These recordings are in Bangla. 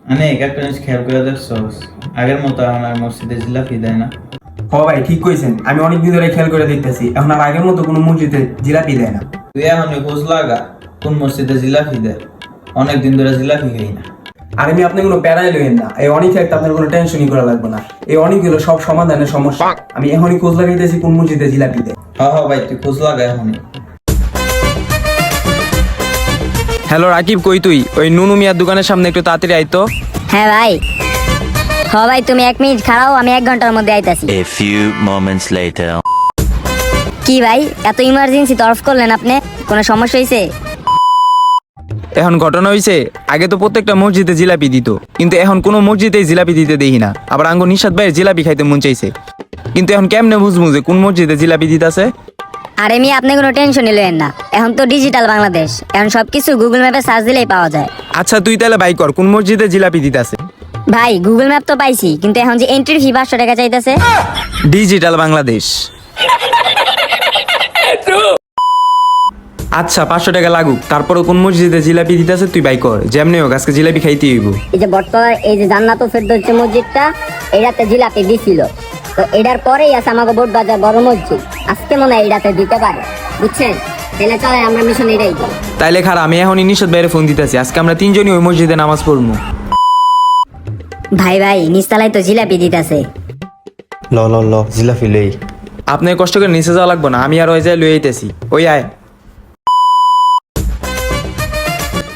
মানে একটা জিনিস খেয়াল করে দেখছস, আগের মতো আমার মসজিদে জিলাপি দেয় না। হ ভাই ঠিক কইছেন, আমি অনেকদিন ধরে খেয়াল করে দেখতেছি এখন আর আগের মতো কোনো মসজিদে জিলাপি দেয় না। তুই এখন খোঁজ লাগা কোন মসজিদে জিলাপি দেয়, অনেকদিন ধরে জিলাপি খাই না। আর আমি আপনি কোনো প্যারাই লইেন না, এই অনেক একটা আপনার কোনো টেনশনই করা লাগবে না। এই অনেক হলো সব সমাধানের সমস্যা। আমি এখনই খোঁজ লাগাইতেছি কোন মসজিদে জিলাপি দেয়। হ ভাই তুই খোঁজ লাগা এখনই। হ্যালো রাকিব, কই তুই? ওই নুনু মিয়ার দোকানের সামনে একটু তাড়াতাড়ি আইতো। হ্যাঁ ভাই, ভাই তুমি 1 মিনিট খাড়াও, আমি 1 ঘন্টার মধ্যে আইতাছি। A few moments later. কি ভাই এত ইমার্জেন্সি তরফ করলেন আপনি? কোনো সমস্যা হয়েছে? এখন ঘটনা হইছে, আগে তো প্রত্যেকটা মসজিদে জিলাপি দিত, কিন্তু এখন কোনো মসজিদে জিলাপি দিতে দেখি না। আবার আঙ্গো নিশাদ ভাইয়ের জিলাপি খাইতে মন চাইছে, কিন্তু এখন কেমনে বুঝবো যে কোন মসজিদে জিলাপি দিতেছে? আরে মি আপনি কোনো টেনশন নিলেন না, এখন তো ডিজিটাল বাংলাদেশ, এখন সবকিছু গুগল ম্যাপে সার্চ দিলেই পাওয়া যায়। আচ্ছা তুই তাহলে বাই কর কোন মসজিদে জিলাপি দিতেছে। ভাই গুগল ম্যাপ তো পাইছি, কিন্তু এখন যে এন্ট্রি ফি 500 টাকা চাইতেছে। ডিজিটাল বাংলাদেশ। আচ্ছা 500 টাকা লাগুক, তারপরে কোন মসজিদে জিলাপি দিতেছে তুই বাই কর, যেমনি হোক আজকে জিলাপি খাইতে হইব। এই যে বর্তমানে এই যে জান্নাতুল ফেরদৌস মসজিদটা, এটাতে জিলাপি দিছিল, তো এটার পরেই আছে আমাকে বোট বাজার বড় মসজিদ, আজকে মনে হয় এটাতে দিতে পারে, বুঝছেন? তাহলে চলে আমরা মিশন এটাই দিই। তাইলে খারাপ, আমি এখনই নিশাদ ভাইয়ের ফোন দিতেছি, আজকে আমরা 3 জনই ওই মসজিদে নামাজ পড়বো। ভাই নিস্তালাই তো জিলাপি দিতেছে। ল জিলাপি লই। আপনার কষ্ট করে নিচে যাওয়া লাগবো না, আমি আর ওই যাই লই আইতেছি। ওই আয়।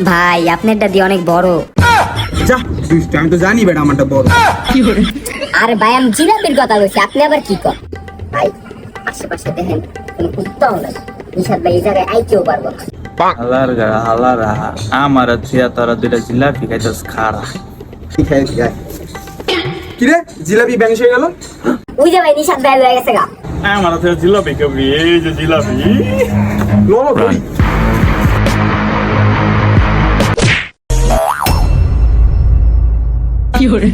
ভাই আপনারটা দিয়ে অনেক বড়। যা দুষ্ট, আমি তো জানি বেটা আমারটা বড়। আরে ভাই আমি জিলাপির কথা বলছি, আপনি আবার কি কর? ভাই আশেপাশে দেখেন কোনো কুত্তাও নাই, নিশাদ ভাই এই জায়গায় আইতেও পারবো না। হালার গা হালার আহা, আমার থিয়া তোরা দুইটা জিলাপি খাইতেছ খাড়া। কিরে জিলাপি ব্যাংশ হয়ে গেল? ওই যে ভাই নিশাদ ভাই হয়ে গেছে গা। আমার থিয়া জিলাপি খাবি, এই যে জিলাপি। লো Run.